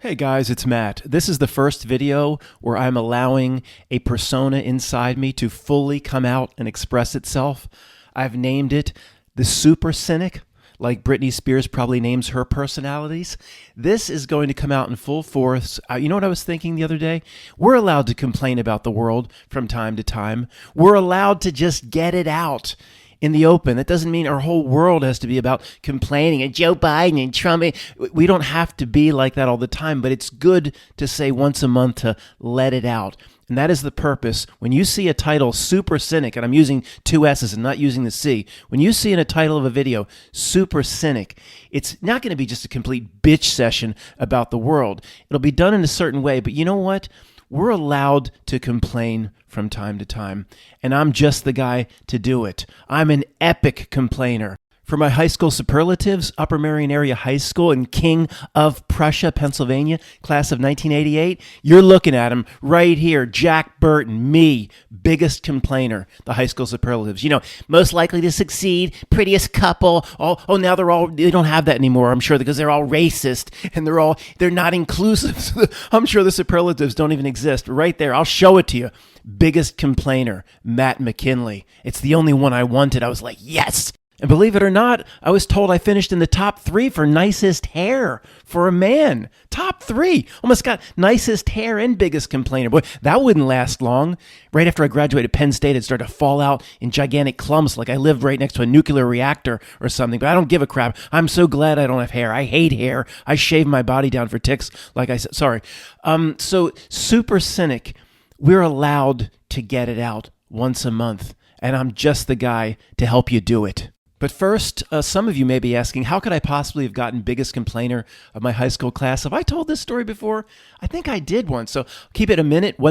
Hey guys, it's Matt. This is the first video where I'm allowing a persona inside me to fully come out and express itself. I've named it the SuperSynic, like Britney Spears probably names her personalities. This is going to come out in full force. You know what I was thinking the other day? We're allowed to complain about the world from time to time. We're allowed to just get it out in the open. That doesn't mean our whole world has to be about complaining and Joe Biden and Trump. We don't have to be like that all the time, but it's good to say once a month to let it out. And that is the purpose. When you see a title, SuperSynic, and I'm using two S's and not using the C, when you see in a title of a video, SuperSynic, it's not going to be just a complete bitch session about the world. It'll be done in a certain way, but you know what? We're allowed to complain from time to time, and I'm just the guy to do it. I'm an epic complainer. For my high school superlatives, Upper Marion Area High School in King of Prussia, Pennsylvania, class of 1988, you're looking at him right here, Jack Burton, me, biggest complainer, the high school superlatives. You know, most likely to succeed, prettiest couple. Now they don't have that anymore, I'm sure, because they're all racist and they're not inclusive. I'm sure the superlatives don't even exist. Right there, I'll show it to you. Biggest complainer, Matt McKinley. It's the only one I wanted. I was like, yes. And believe it or not, I was told I finished in the top 3 for nicest hair for a man. Top 3. Almost got nicest hair and biggest complainer. Boy, that wouldn't last long. Right after I graduated Penn State, it started to fall out in gigantic clumps like I lived right next to a nuclear reactor or something. But I don't give a crap. I'm so glad I don't have hair. I hate hair. I shave my body down for ticks, like I said. Sorry. So SuperSynic, we're allowed to get it out once a month. And I'm just the guy to help you do it. But first, some of you may be asking, how could I possibly have gotten biggest complainer of my high school class? Have I told this story before? I think I did once. So keep it 1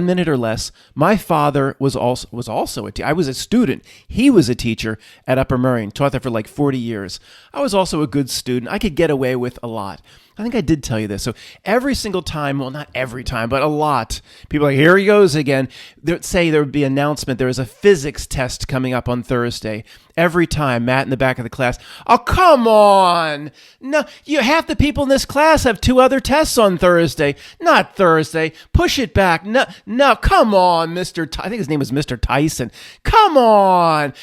minute or less. My father was also a teacher. I was a student. He was a teacher at Upper Marion, taught there for like 40 years. I was also a good student. I could get away with a lot. I think I did tell you this. So every single time, well, not every time, but a lot, people are like, here he goes again. They'd say there would be an announcement. There is a physics test coming up on Thursday. Every time, Matt in the back of the class, oh, come on. No, half the people in this class have 2 other tests on Thursday. Not Thursday. Push it back. No, come on, I think his name was Mr. Tyson. Come on.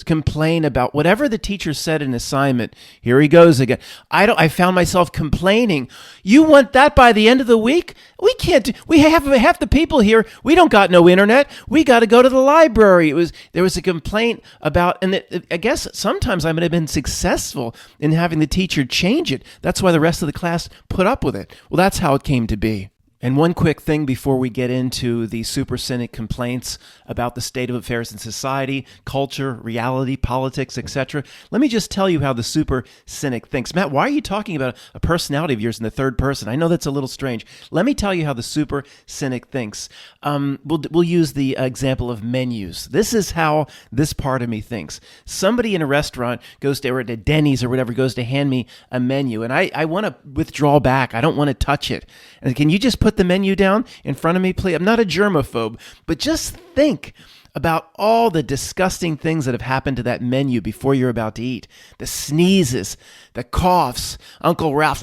Complain about whatever the teacher said in assignment. Here he goes again. I found myself complaining. You want that by the end of the week? We can't. We have half the people here. We don't got no internet. We got to go to the library. There was a complaint about, and I guess sometimes I might have been successful in having the teacher change it. That's why the rest of the class put up with it. Well, that's how it came to be. And one quick thing before we get into the SuperSynic complaints about the state of affairs in society, culture, reality, politics, etc. Let me just tell you how the SuperSynic thinks. Matt, why are you talking about a personality of yours in the third person? I know that's a little strange. Let me tell you how the SuperSynic thinks. We'll use the example of menus. This is how this part of me thinks. Somebody in a restaurant goes to, or at a Denny's or whatever, goes to hand me a menu, and I want to withdraw back. I don't want to touch it. And can you just put the menu down in front of me, please? I'm not a germaphobe, but just think about all the disgusting things that have happened to that menu before you're about to eat. The sneezes, the coughs, Uncle Ralph.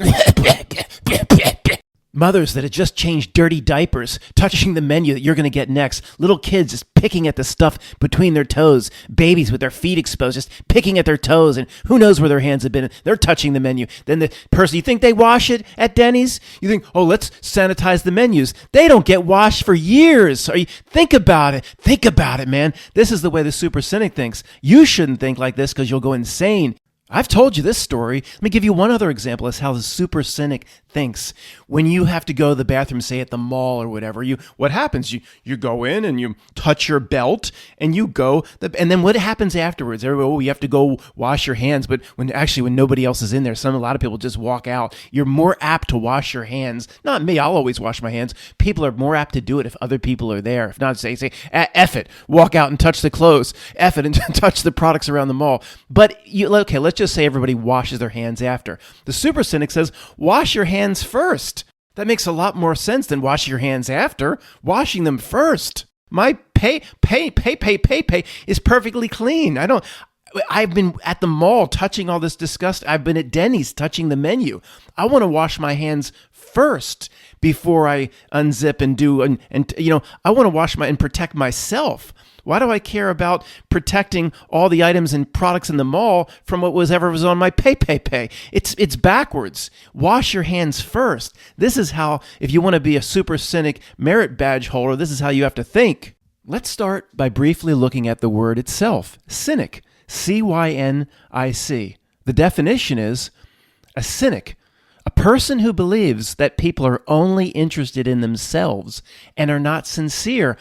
Mothers that had just changed dirty diapers, touching the menu that you're going to get next. Little kids just picking at the stuff between their toes. Babies with their feet exposed, just picking at their toes, and who knows where their hands have been. They're touching the menu. Then the person, you think they wash it at Denny's? You think, oh, let's sanitize the menus. They don't get washed for years. Think about it. Think about it, man. This is the way the SuperSynic thinks. You shouldn't think like this because you'll go insane. I've told you this story. Let me give you one other example as how the SuperSynic thinks. When you have to go to the bathroom, say at the mall or whatever, what happens? You go in and you touch your belt and you go, and then what happens afterwards? You have to go wash your hands, but when nobody else is in there, a lot of people just walk out. You're more apt to wash your hands. Not me, I'll always wash my hands. People are more apt to do it if other people are there. If not, say, F it, walk out and touch the clothes. F it and touch the products around the mall. But, let's just say everybody washes their hands after. The SuperSynic says, wash your hands first. That makes a lot more sense than washing your hands after. Washing them first. My pay is perfectly clean. I've been at the mall touching all this disgust. I've been at Denny's touching the menu. I want to wash my hands first before I unzip and do, and I want to wash and protect myself. Why do I care about protecting all the items and products in the mall from what was on my pay? It's backwards. Wash your hands first. This is how, if you want to be a SuperSynic merit badge holder, this is how you have to think. Let's start by briefly looking at the word itself, cynic, C-Y-N-I-C. The definition is a cynic, a person who believes that people are only interested in themselves and are not sincere.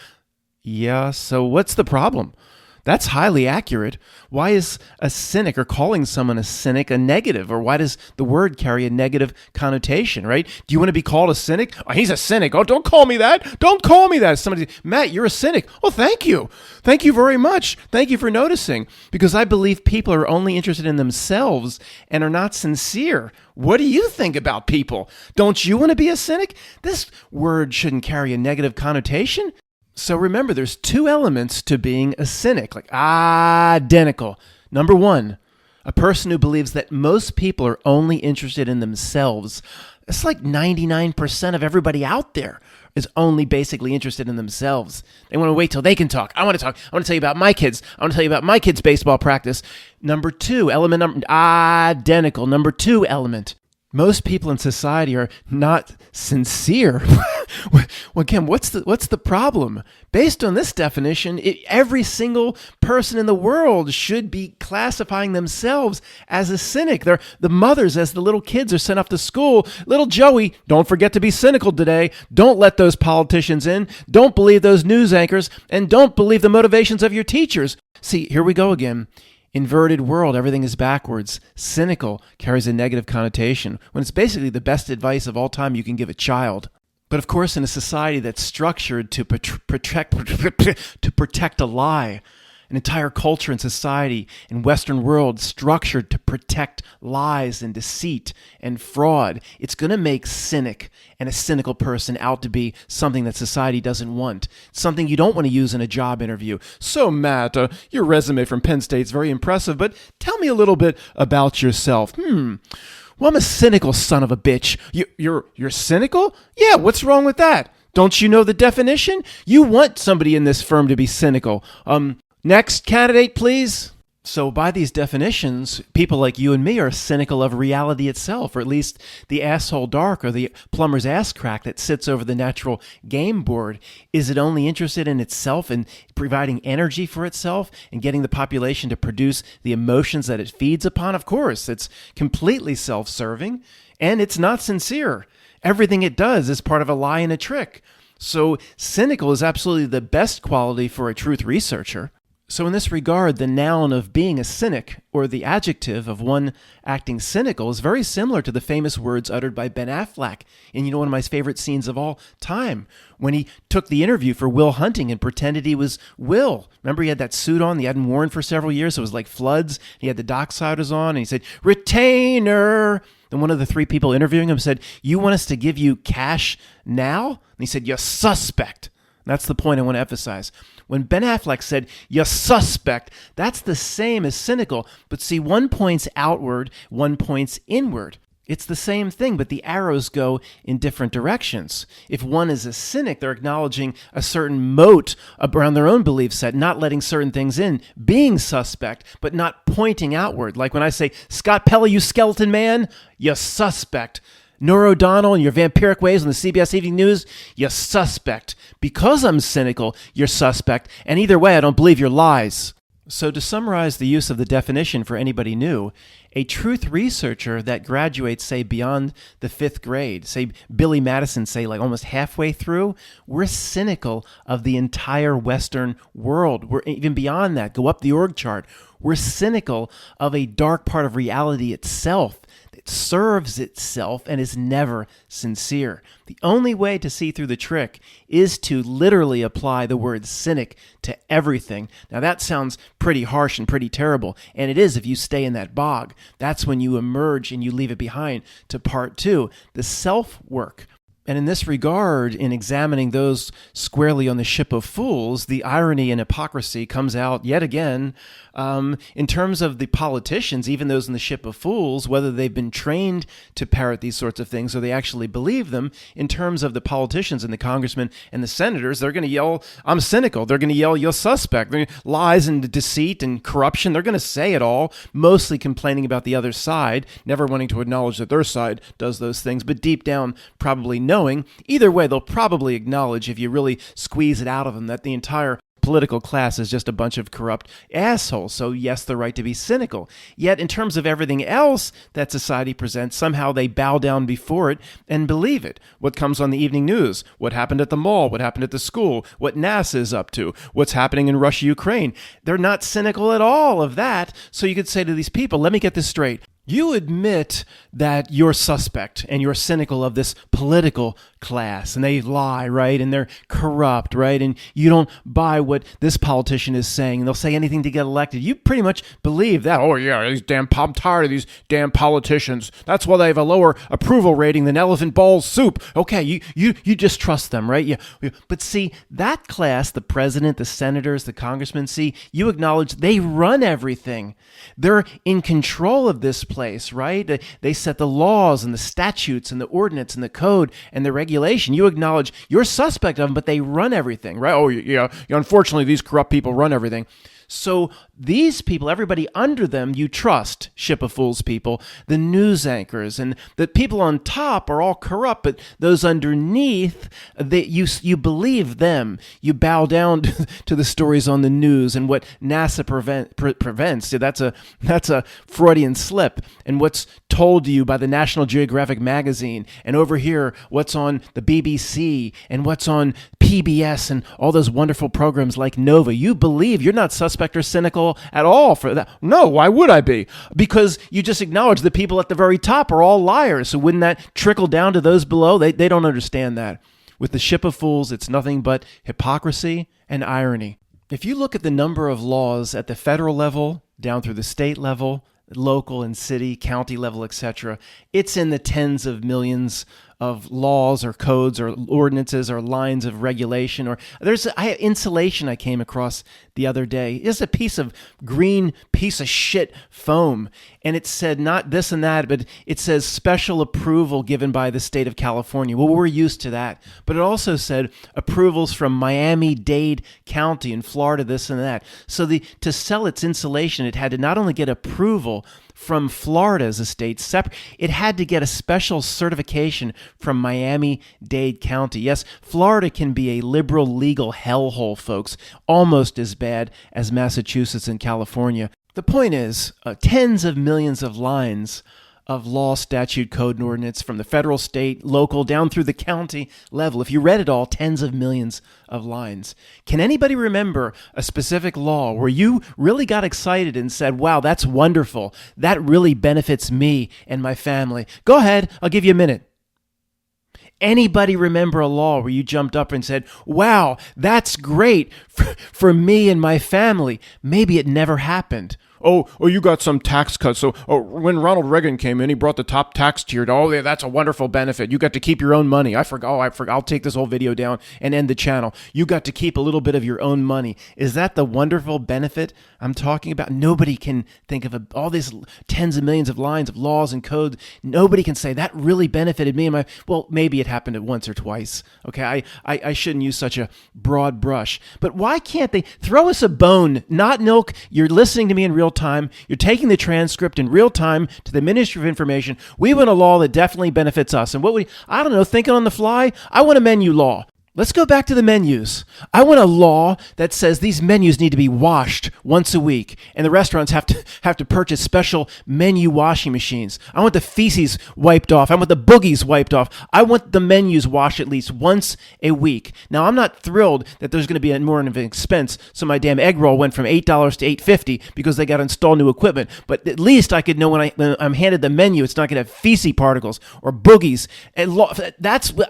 Yeah, so what's the problem? That's highly accurate. Why is a cynic, or calling someone a cynic, a negative? Or why does the word carry a negative connotation, right? Do you want to be called a cynic? Oh, he's a cynic. Oh, don't call me that. Don't call me that. Somebody, Matt, you're a cynic. Oh, thank you. Thank you very much. Thank you for noticing. Because I believe people are only interested in themselves and are not sincere. What do you think about people? Don't you want to be a cynic? This word shouldn't carry a negative connotation. So remember, there's two elements to being a cynic, like identical. Number one, a person who believes that most people are only interested in themselves. It's like 99% of everybody out there is only basically interested in themselves. They want to wait till they can talk. I want to talk. I want to tell you about my kids. I want to tell you about my kids' baseball practice. Number two, identical. Number two element. Most people in society are not sincere. Well, again, what's the problem? Based on this definition, every single person in the world should be classifying themselves as a cynic. They're the mothers, as the little kids are sent off to school. Little Joey, don't forget to be cynical today. Don't let those politicians in. Don't believe those news anchors. And don't believe the motivations of your teachers. See, here we go again. Inverted world, everything is backwards. Cynical carries a negative connotation, when it's basically the best advice of all time you can give a child. But of course, in a society that's structured to protect a lie, an entire culture and society in Western world structured to protect lies and deceit and fraud, it's going to make cynic and a cynical person out to be something that society doesn't want, something you don't want to use in a job interview. So Matt, your resume from Penn State is very impressive, but tell me a little bit about yourself. Well, I'm a cynical son of a bitch. You're cynical? Yeah, what's wrong with that? Don't you know the definition? You want somebody in this firm to be cynical. Next candidate, please. So by these definitions, people like you and me are cynical of reality itself, or at least the asshole dark or the plumber's ass crack that sits over the natural game board. Is it only interested in itself and providing energy for itself and getting the population to produce the emotions that it feeds upon? Of course, it's completely self-serving, and it's not sincere. Everything it does is part of a lie and a trick. So cynical is absolutely the best quality for a truth researcher. So in this regard, the noun of being a cynic, or the adjective of one acting cynical, is very similar to the famous words uttered by Ben Affleck in, one of my favorite scenes of all time, when he took the interview for Will Hunting and pretended he was Will. Remember, he had that suit on he hadn't worn for several years, so it was like floods. He had the docksiders on, and he said, "Retainer." And one of the three people interviewing him said, "You want us to give you cash now?" And he said, "You suspect." That's the point I want to emphasize. When Ben Affleck said, "You suspect," that's the same as cynical. But see, one points outward, one points inward. It's the same thing, but the arrows go in different directions. If one is a cynic, they're acknowledging a certain moat around their own belief set, not letting certain things in, being suspect, but not pointing outward. Like when I say, "Scott Pelley, you skeleton man," you suspect. Norah O'Donnell and your vampiric ways on the CBS Evening News, you're suspect. Because I'm cynical, you're suspect. And either way, I don't believe your lies. So to summarize the use of the definition for anybody new, a truth researcher that graduates, say, beyond the 5th grade, say Billy Madison, say like almost halfway through, we're cynical of the entire Western world. We're even beyond that. Go up the org chart. We're cynical of a dark part of reality itself. It serves itself and is never sincere. The only way to see through the trick is to literally apply the word cynic to everything. Now that sounds pretty harsh and pretty terrible, and it is if you stay in that bog. That's when you emerge and you leave it behind to part 2, the self-work. And in this regard, in examining those squarely on the ship of fools, the irony and hypocrisy comes out yet again in terms of the politicians, even those in the ship of fools, whether they've been trained to parrot these sorts of things or they actually believe them. In terms of the politicians and the congressmen and the senators, they're going to yell, "I'm cynical." They're going to yell, "You're suspect." Lies and deceit and corruption. They're going to say it all, mostly complaining about the other side, never wanting to acknowledge that their side does those things, but deep down probably knowing. Either way, they'll probably acknowledge, if you really squeeze it out of them, that the entire political class is just a bunch of corrupt assholes. So yes, the right to be cynical. Yet in terms of everything else that society presents, somehow they bow down before it and believe it. What comes on the evening news, what happened at the mall, what happened at the school, what NASA is up to, what's happening in Russia, Ukraine. They're not cynical at all of that. So you could say to these people, let me get this straight. You admit that you're suspect and you're cynical of this political class, and they lie, right? And they're corrupt, right? And you don't buy what this politician is saying, and they'll say anything to get elected. You pretty much believe that. Oh yeah, I'm tired of these damn politicians. That's why they have a lower approval rating than elephant ball soup. Okay, you just trust them, right? Yeah. But see, that class, the president, the senators, the congressmen, see, you acknowledge they run everything. They're in control of this place, right? They set the laws and the statutes and the ordinance and the code and the regulation. You acknowledge you're suspect of them, but they run everything, right? Oh, yeah. Unfortunately, these corrupt people run everything. So these people, everybody under them, you trust, ship of fools people, the news anchors, and the people on top are all corrupt, but those underneath, you believe them. You bow down to the stories on the news and what NASA prevents. Yeah, that's a Freudian slip. And what's told to you by the National Geographic magazine, and over here, what's on the BBC and what's on PBS and all those wonderful programs like Nova. You believe. You're not suspect or cynical at all for that. No, why would I be? Because you just acknowledge the people at the very top are all liars. So wouldn't that trickle down to those below? They don't understand that. With the ship of fools, it's nothing but hypocrisy and irony. If you look at the number of laws at the federal level, down through the state level, local and city, county level, etc., it's in the tens of millions of laws or codes or ordinances or lines of regulation. Or there's insulation I came across the other day. It's a piece of green piece of shit foam, and it said not this and that, but it says special approval given by the state of California. Well, we're used to that, but it also said approvals from Miami-Dade County in Florida, this and that. So to sell its insulation, it had to not only get approval from Florida as a state separate, it had to get a special certification from Miami-Dade County. Yes, Florida can be a liberal legal hellhole, folks, almost as bad as Massachusetts and California. The point is, tens of millions of lines of law, statute, code, and ordinance from the federal, state, local, down through the county level. If you read it all, tens of millions of lines. Can anybody remember a specific law where you really got excited and said, wow, that's wonderful. That really benefits me and my family? Go ahead. I'll give you a minute. Anybody remember a law where you jumped up and said, wow, that's great for me and my family? Maybe it never happened. Oh, you got some tax cuts. So when Ronald Reagan came in, he brought the top tax tier. Oh, yeah, that's a wonderful benefit. You got to keep your own money. I forgot. I'll take this whole video down and end the channel. You got to keep a little bit of your own money. Is that the wonderful benefit I'm talking about? Nobody can think of all these tens of millions of lines of laws and codes. Nobody can say that really benefited me and my. Well, maybe it happened once or twice. Okay, I shouldn't use such a broad brush. But why can't they throw us a bone? Not Milk. You're listening to me in real time. You're taking the transcript in real time to the Ministry of Information. We want a law that definitely benefits us. And I don't know, thinking on the fly, I want a menu law. Let's go back to the menus. I want a law that says these menus need to be washed once a week, and the restaurants have to purchase special menu washing machines. I want the feces wiped off. I want the boogies wiped off. I want the menus washed at least once a week. Now, I'm not thrilled that there's going to be more of an expense, so my damn egg roll went from $8 to $8.50 because they got to install new equipment. But at least I could know when I'm handed the menu, it's not going to have feces particles or boogies. And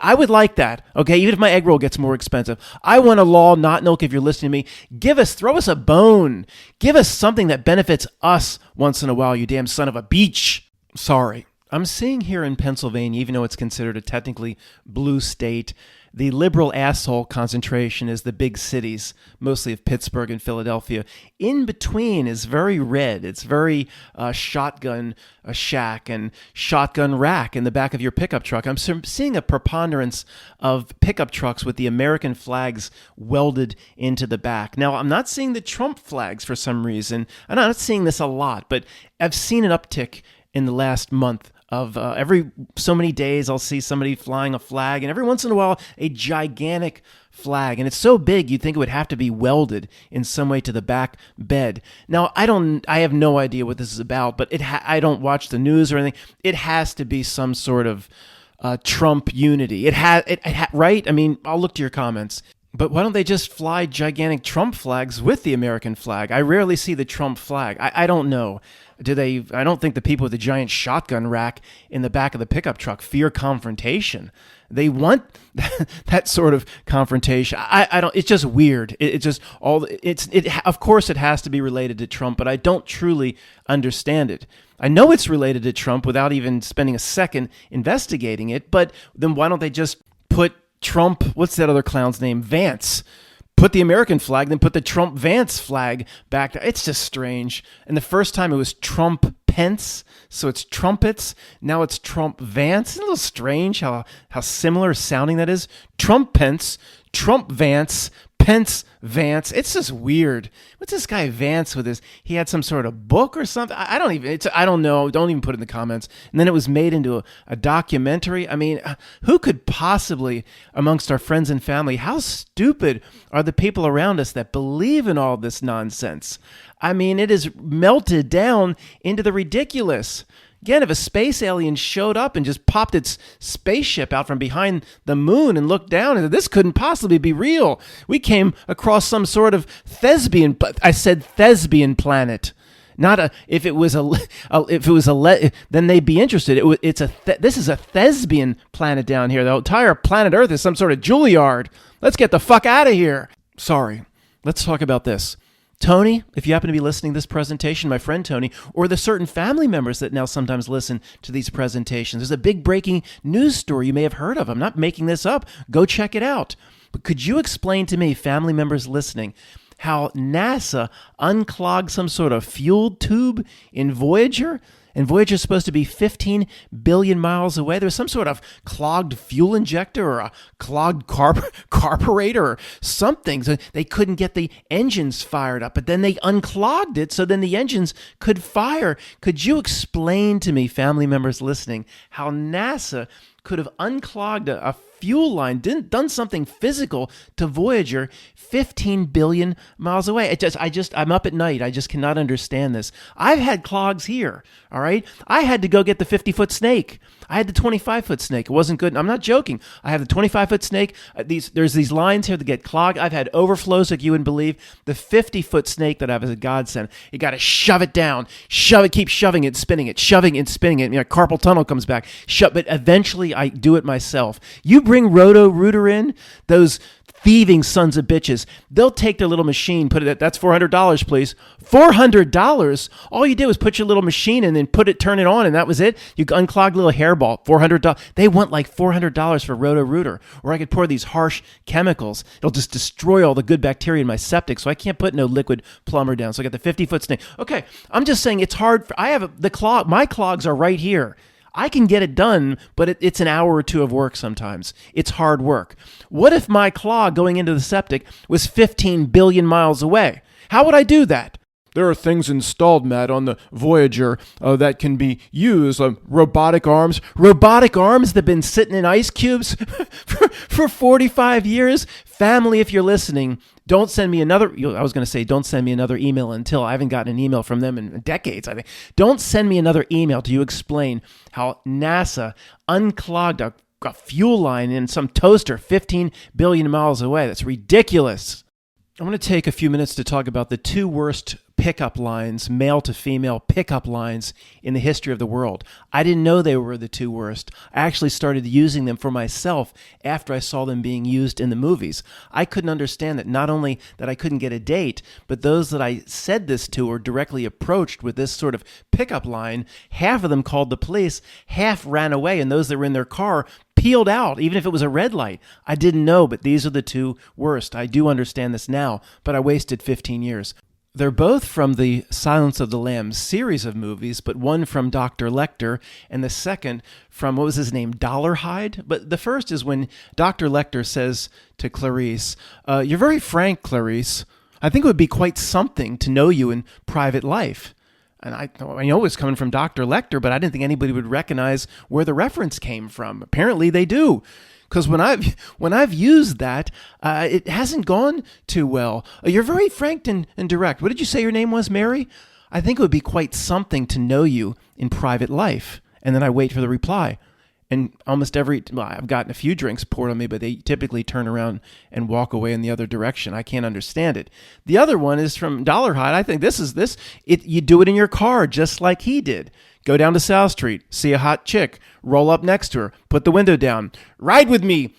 I would like that. Okay, even if my egg roll gets more expensive. I want a law, not Milk, if you're listening to me. Throw us a bone. Give us something that benefits us once in a while, you damn son of a beach. Sorry. I'm seeing here in Pennsylvania, even though it's considered a technically blue state, the liberal asshole concentration is the big cities, mostly of Pittsburgh and Philadelphia. In between is very red. It's very shotgun shack and shotgun rack in the back of your pickup truck. I'm seeing a preponderance of pickup trucks with the American flags welded into the back. Now, I'm not seeing the Trump flags for some reason. I'm not seeing this a lot, but I've seen an uptick in the last month of every so many days I'll see somebody flying a flag, and every once in a while a gigantic flag, and it's so big you'd think it would have to be welded in some way to the back bed. Now I have no idea what this is about, but I don't watch the news or anything. It has to be some sort of Trump unity. Right? I mean, I'll look to your comments. But why don't they just fly gigantic Trump flags with the American flag? I rarely see the Trump flag. I don't know. I don't think the people with the giant shotgun rack in the back of the pickup truck fear confrontation. They want that sort of confrontation. I don't. It's just weird. Of course, it has to be related to Trump, but I don't truly understand it. I know it's related to Trump without even spending a second investigating it. But then why don't they just put Trump, what's that other clown's name? Vance. Put the American flag, then put the Trump Vance flag back. It's just strange. And the first time it was Trump Pence, so it's trumpets. Now it's Trump Vance. It's a little strange how similar sounding that is. Trump Pence, Trump Vance, Pence Vance. It's just weird. What's this guy Vance with his? He had some sort of book or something. I don't know. Don't even put it in the comments. And then it was made into a documentary. I mean, who could possibly, amongst our friends and family, how stupid are the people around us that believe in all this nonsense? I mean, it is melted down into the ridiculous. Again, if a space alien showed up and just popped its spaceship out from behind the moon and looked down, and this couldn't possibly be real. We came across some sort of thespian planet. Not if it was then they'd be interested. This is a thespian planet down here. The entire planet Earth is some sort of Juilliard. Let's get the fuck out of here. Sorry. Let's talk about this. Tony, if you happen to be listening to this presentation, my friend Tony, or the certain family members that now sometimes listen to these presentations, there's a big breaking news story you may have heard of. I'm not making this up. Go check it out. But could you explain to me, family members listening, how NASA unclogged some sort of fuel tube in Voyager? And Voyager's supposed to be 15 billion miles away. There's some sort of clogged fuel injector or a clogged carburetor or something. So they couldn't get the engines fired up, but then they unclogged it so then the engines could fire. Could you explain to me, family members listening, how NASA could have unclogged a fuel line, done something physical to Voyager 15 billion miles away? I'm up at night. I just cannot understand this. I've had clogs here, all right? I had to go get the 50-foot snake. I had the 25-foot snake. It wasn't good. I'm not joking. I have the 25-foot snake. There's these lines here that get clogged. I've had overflows like you wouldn't believe. The 50-foot snake that I have is a godsend. You got to shove it down. Shove it. Keep shoving it, spinning it, shoving and spinning it. Carpal tunnel comes back. But eventually I do it myself. You bring Roto-Rooter in, those thieving sons of bitches, they'll take their little machine, put it at, that's $400, please. $400? All you did was put your little machine in, then turn it on, and that was it. You unclog a little hairball, $400. They want like $400 for Roto-Rooter. Or I could pour these harsh chemicals. It'll just destroy all the good bacteria in my septic, so I can't put no liquid plumber down. So I got the 50-foot snake. Okay, I'm just saying it's hard. My clogs are right here. I can get it done, but it's an hour or two of work sometimes. It's hard work. What if my clog going into the septic was 15 billion miles away? How would I do that? There are things installed, Matt, on the Voyager that can be used. Robotic arms. Robotic arms that have been sitting in ice cubes for 45 years. Family, if you're listening, don't send me another. I was going to say, don't send me another email until I haven't gotten an email from them in decades, I think. Don't send me another email till you explain how NASA unclogged a fuel line in some toaster 15 billion miles away. That's ridiculous. I'm going to take a few minutes to talk about the two worst pickup lines, male to female pickup lines in the history of the world. I didn't know they were the two worst. I actually started using them for myself after I saw them being used in the movies. I couldn't understand that not only that I couldn't get a date, but those that I said this to or directly approached with this sort of pickup line, half of them called the police, half ran away, and those that were in their car peeled out, even if it was a red light. I didn't know, but these are the two worst. I do understand this now, but I wasted 15 years. They're both from the Silence of the Lambs series of movies, but one from Dr. Lecter and the second from, what was his name, Dollarhide? But the first is when Dr. Lecter says to Clarice, "You're very frank, Clarice. I think it would be quite something to know you in private life." And I know it was coming from Dr. Lecter, but I didn't think anybody would recognize where the reference came from. Apparently they do. Because when I've used that, it hasn't gone too well. You're very frank and direct. What did you say your name was, Mary? I think it would be quite something to know you in private life. And then I wait for the reply. And I've gotten a few drinks poured on me, but they typically turn around and walk away in the other direction. I can't understand it. The other one is from Dollarhide. I think you do it in your car just like he did. Go down to South Street, see a hot chick, roll up next to her, put the window down, ride with me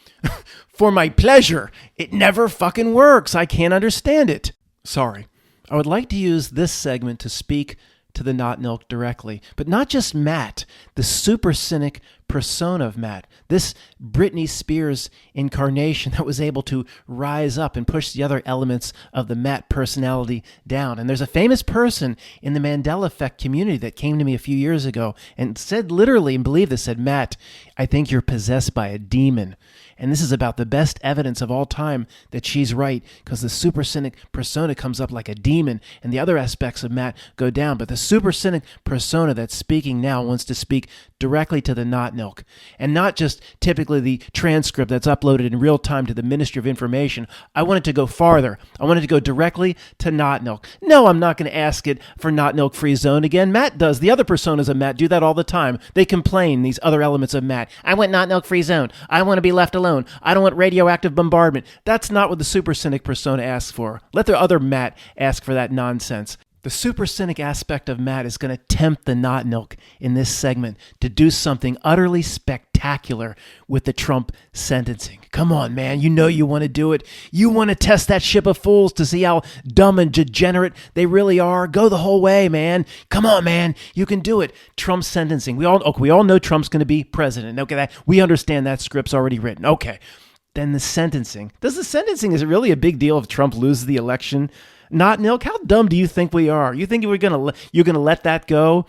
for my pleasure. It never fucking works. I can't understand it. Sorry. I would like to use this segment to speak to the Not Nilk directly, but not just Matt, the SuperSynic persona of Matt, this Britney Spears incarnation that was able to rise up and push the other elements of the Matt personality down. And there's a famous person in the Mandela Effect community that came to me a few years ago and said literally, and believe this, said, "Matt, I think you're possessed by a demon." And this is about the best evidence of all time that she's right, because the SuperSynic persona comes up like a demon and the other aspects of Matt go down. But the SuperSynic persona that's speaking now wants to speak directly to the Not Nilk, and not just typically the transcript that's uploaded in real time to the Ministry of Information. I want it to go farther. I want it to go directly to Not Nilk. No, I'm not going to ask it for Not Nilk Free Zone again. Matt does. The other personas of Matt do that all the time. They complain, these other elements of Matt. I want Not Nilk Free Zone. I want to be left alone. I don't want radioactive bombardment. That's not what the SuperSynic persona asks for. Let the other Matt ask for that nonsense. The SuperSynic aspect of Matt is going to tempt the Not Nilk in this segment to do something utterly spectacular with the Trump sentencing. Come on, man. You know you want to do it. You want to test that ship of fools to see how dumb and degenerate they really are. Go the whole way, man. Come on, man. You can do it. Trump sentencing. We all know Trump's going to be president. Okay, we understand that script's already written. Okay. Then the sentencing. Is it really a big deal if Trump loses the election? Not Nilk, how dumb do you think we are? You think you're gonna let that go?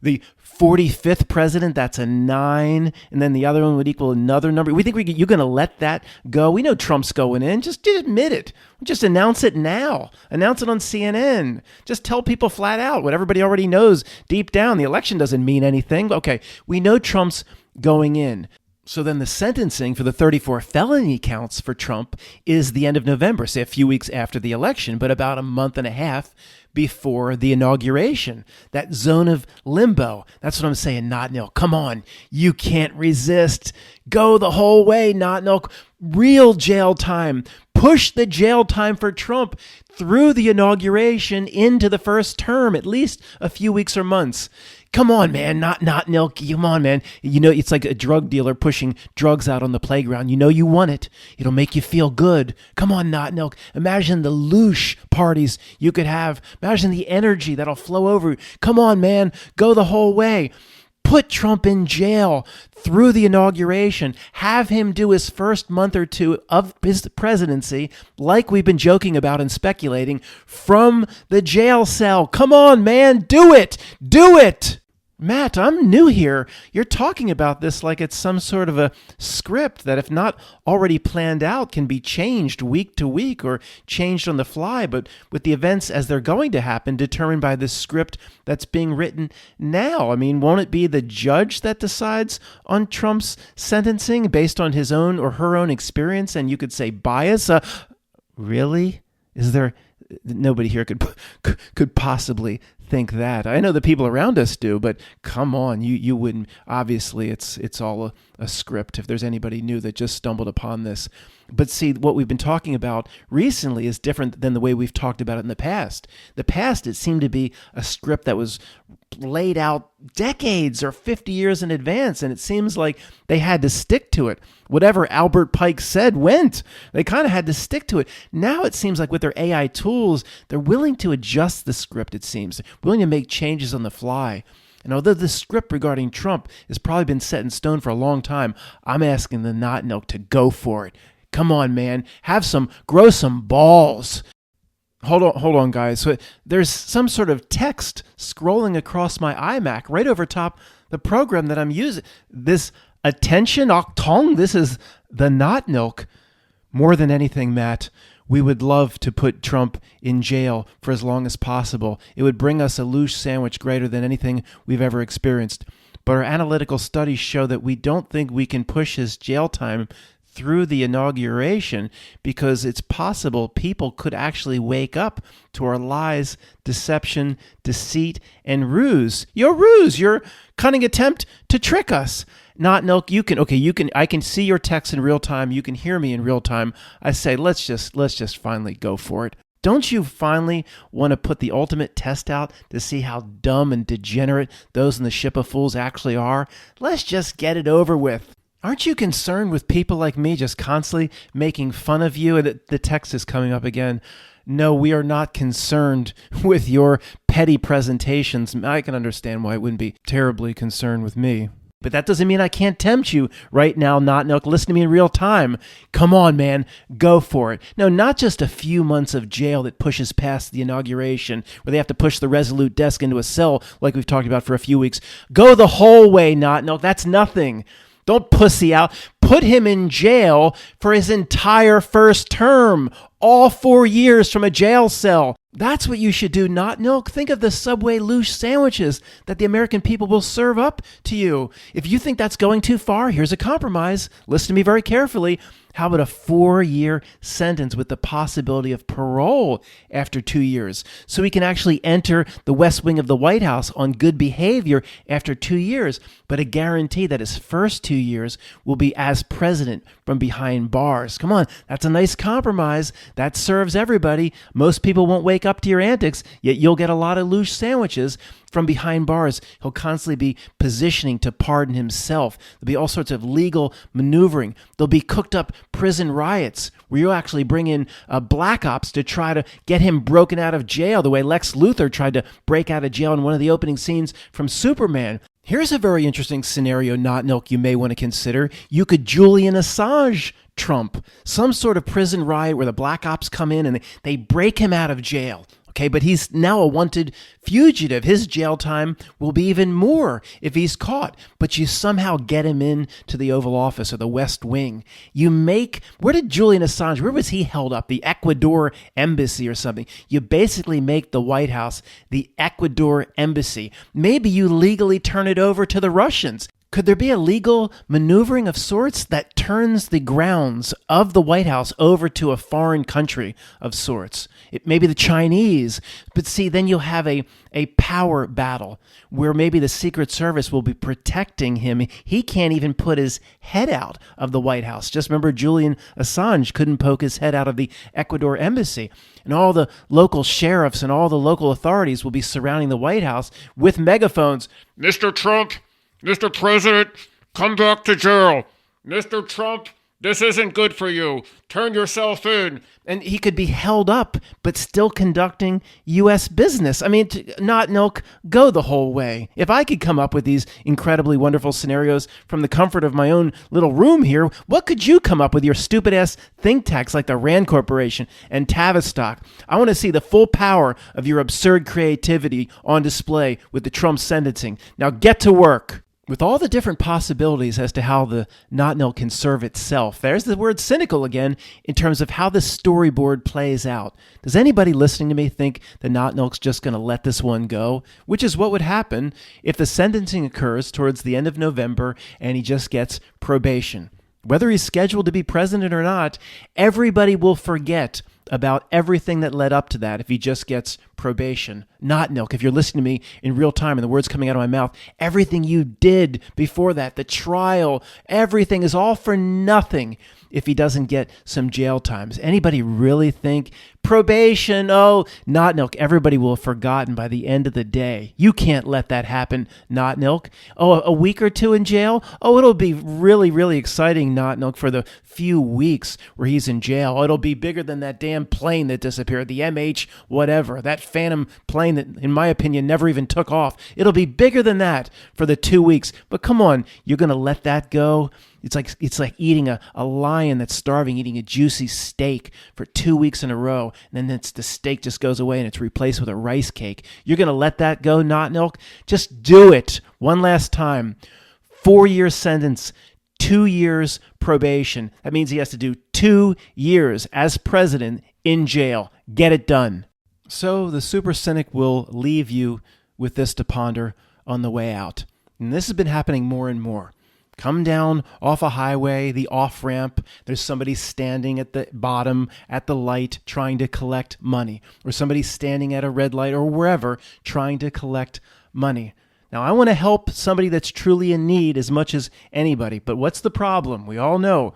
The 45th president, that's a 9, and then the other one would equal another number. We think you're going to let that go? We know Trump's going in. Just admit it. Just announce it now. Announce it on CNN. Just tell people flat out what everybody already knows deep down. The election doesn't mean anything. Okay, we know Trump's going in. So then the sentencing for the 34 felony counts for Trump is the end of November, say a few weeks after the election, but about a month and a half before the inauguration. That zone of limbo. That's what I'm saying, Not Nilk. Come on. You can't resist. Go the whole way, Not Nilk. Real jail time. Push the jail time for Trump through the inauguration into the first term, at least a few weeks or months. Come on, man. Not Nilk. Come on, man. You know, it's like a drug dealer pushing drugs out on the playground. You know you want it. It'll make you feel good. Come on, Not Nilk. Imagine the loosh parties you could have. Imagine the energy that'll flow over you. Come on, man. Go the whole way. Put Trump in jail through the inauguration. Have him do his first month or two of his presidency, like we've been joking about and speculating, from the jail cell. Come on, man. Do it. Do it. Matt, I'm new here. You're talking about this like it's some sort of a script that, if not already planned out, can be changed week to week or changed on the fly, but with the events as they're going to happen determined by the script that's being written now. I mean, won't it be the judge that decides on Trump's sentencing based on his own or her own experience and you could say bias? Really? Is there... Nobody here could possibly think that. I know the people around us do, but come on, you wouldn't. Obviously, it's all a script, if there's anybody new that just stumbled upon this. But see, what we've been talking about recently is different than the way we've talked about it in the past. The past, it seemed to be a script that was laid out decades or 50 years in advance, and it seems like they had to stick to it. Whatever Albert Pike said went. They kind of had to stick to it. Now it seems like with their AI tools, they're willing to adjust the script, it seems. They're willing to make changes on the fly. And although the script regarding Trump has probably been set in stone for a long time, I'm asking the not milk to go for it. Come on, man. Grow some balls. Hold on, guys. So there's some sort of text scrolling across my iMac right over top the program that I'm using. This attention octong, this is the not milk. More than anything, Matt, we would love to put Trump in jail for as long as possible. It would bring us a louche sandwich greater than anything we've ever experienced. But our analytical studies show that we don't think we can push his jail time through the inauguration because it's possible people could actually wake up to our lies, deception, deceit, and ruse. Your cunning attempt to trick us. Not milk. I can see your text in real time. You can hear me in real time. I say, let's just finally go for it. Don't you finally want to put the ultimate test out to see how dumb and degenerate those in the ship of fools actually are? Let's just get it over with. Aren't you concerned with people like me just constantly making fun of you? And the text is coming up again. No, we are not concerned with your petty presentations. I can understand why it wouldn't be terribly concerned with me. But that doesn't mean I can't tempt you right now, not milk. Listen to me in real time. Come on, man. Go for it. No, not just a few months of jail that pushes past the inauguration, where they have to push the Resolute desk into a cell like we've talked about for a few weeks. Go the whole way, not milk. That's nothing. Don't pussy out. Put him in jail for his entire first term, all 4 years from a jail cell. That's what you should do, not milk. Think of the Subway louche sandwiches that the American people will serve up to you. If you think that's going too far, here's a compromise. Listen to me very carefully. How about a 4-year sentence with the possibility of parole after 2 years? So he can actually enter the West Wing of the White House on good behavior after 2 years, but a guarantee that his first 2 years will be as president from behind bars. Come on, that's a nice compromise. That serves everybody. Most people won't wake up to your antics, yet you'll get a lot of louche sandwiches from behind bars. He'll constantly be positioning to pardon himself. There'll be all sorts of legal maneuvering. There'll be cooked up prison riots where you'll actually bring in black ops to try to get him broken out of jail, the way Lex Luthor tried to break out of jail in one of the opening scenes from Superman. Here's a very interesting scenario, not milk, you may want to consider. You could Julian Assange Trump. Some sort of prison riot where the black ops come in and they break him out of jail. Okay, but he's now a wanted fugitive. His jail time will be even more if he's caught. But you somehow get him in to the Oval Office or the West Wing. Where did Julian Assange, where was he held up? The Ecuador embassy or something. You basically make the White House the Ecuador embassy. Maybe you legally turn it over to the Russians. Could there be a legal maneuvering of sorts that turns the grounds of the White House over to a foreign country of sorts? It may be the Chinese, but see, then you'll have a power battle where maybe the Secret Service will be protecting him. He can't even put his head out of the White House. Just remember, Julian Assange couldn't poke his head out of the Ecuador embassy. And all the local sheriffs and all the local authorities will be surrounding the White House with megaphones. Mr. Trump, Mr. President, come back to jail. Mr. Trump, this isn't good for you. Turn yourself in. And he could be held up, but still conducting U.S. business. I mean, not milk, go the whole way. If I could come up with these incredibly wonderful scenarios from the comfort of my own little room here, what could you come up with your stupid-ass think tanks like the Rand Corporation and Tavistock? I want to see the full power of your absurd creativity on display with the Trump sentencing. Now get to work. With all the different possibilities as to how the not milk can serve itself, there's the word cynical again in terms of how the storyboard plays out. Does anybody listening to me think the not milk's just going to let this one go? Which is what would happen if the sentencing occurs towards the end of November and he just gets probation. Whether he's scheduled to be president or not, everybody will forget about everything that led up to that if he just gets probation. Not Nilk. If you're listening to me in real time and the words coming out of my mouth, everything you did before that, the trial, everything is all for nothing if he doesn't get some jail times. Anybody really think probation? Oh, Not Nilk. Everybody will have forgotten by the end of the day. You can't let that happen, Not Nilk. Oh, a week or two in jail? Oh, it'll be really, really exciting, Not Nilk, for the few weeks where he's in jail. It'll be bigger than that damn plane that disappeared, the MH whatever, that phantom plane that, in my opinion, never even took off. It'll be bigger than that for the 2 weeks. But come on, you're going to let that go? It's like eating a lion that's starving, eating a juicy steak for 2 weeks in a row, and then the steak just goes away and it's replaced with a rice cake. You're going to let that go, Not Nilk? Just do it one last time. 4-year sentence, 2 years probation. That means he has to do 2 years as president in jail. Get it done. So the SuperSynic will leave you with this to ponder on the way out. And this has been happening more and more. Come down off a highway, the off-ramp, there's somebody standing at the bottom at the light trying to collect money, or somebody standing at a red light or wherever trying to collect money. Now, I want to help somebody that's truly in need as much as anybody, but what's the problem? We all know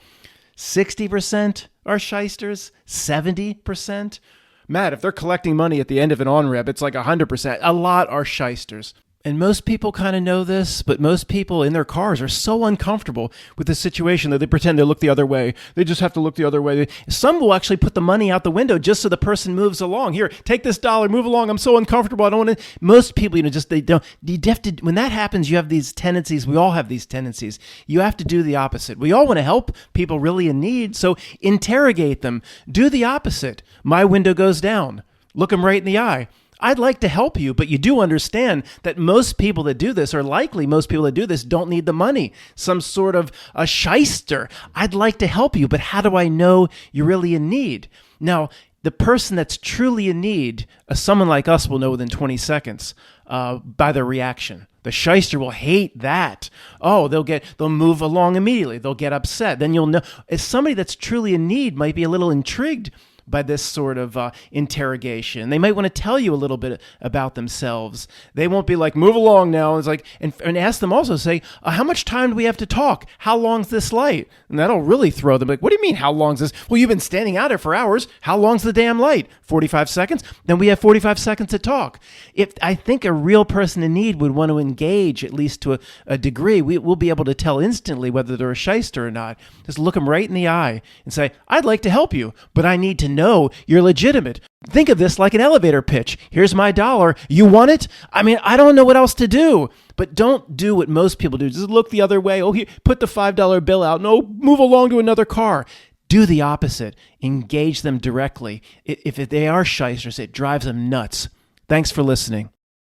60% are shysters, 70%. Matt, if they're collecting money at the end of an on-ramp, it's like 100%. A lot are shysters. And most people kind of know this, but most people in their cars are so uncomfortable with the situation that they pretend to look the other way. They just have to look the other way. Some will actually put the money out the window just so the person moves along. Here, take this dollar, move along. I'm so uncomfortable. I don't want to. Most people, they don't. You have to, when that happens, you have these tendencies. We all have these tendencies. You have to do the opposite. We all want to help people really in need, so interrogate them. Do the opposite. My window goes down. Look them right in the eye. I'd like to help you, but you do understand that most people that do this, or likely most people that do this, don't need the money. Some sort of a shyster. I'd like to help you, but how do I know you're really in need? Now, the person that's truly in need, someone like us will know within 20 seconds by their reaction. The shyster will hate that. Oh, they'll move along immediately. They'll get upset. Then you'll know. As somebody that's truly in need might be a little intrigued by this sort of interrogation. They might want to tell you a little bit about themselves. They won't be like, move along now. It's like, and ask them also, say, how much time do we have to talk? How long's this light? And that'll really throw them. Like, what do you mean, how long's this? Well, you've been standing out here for hours. How long's the damn light? 45 seconds? Then we have 45 seconds to talk. If I think a real person in need would want to engage, at least to a degree, we'll be able to tell instantly whether they're a shyster or not. Just look them right in the eye and say, I'd like to help you, but I need to know you're legitimate. Think of this like an elevator pitch. Here's my dollar. You want it? I mean, I don't know what else to do. But don't do what most people do. Just look the other way. Oh, here, put the $5 bill out. No, move along to another car. Do the opposite. Engage them directly. If they are shysters, it drives them nuts. Thanks for listening.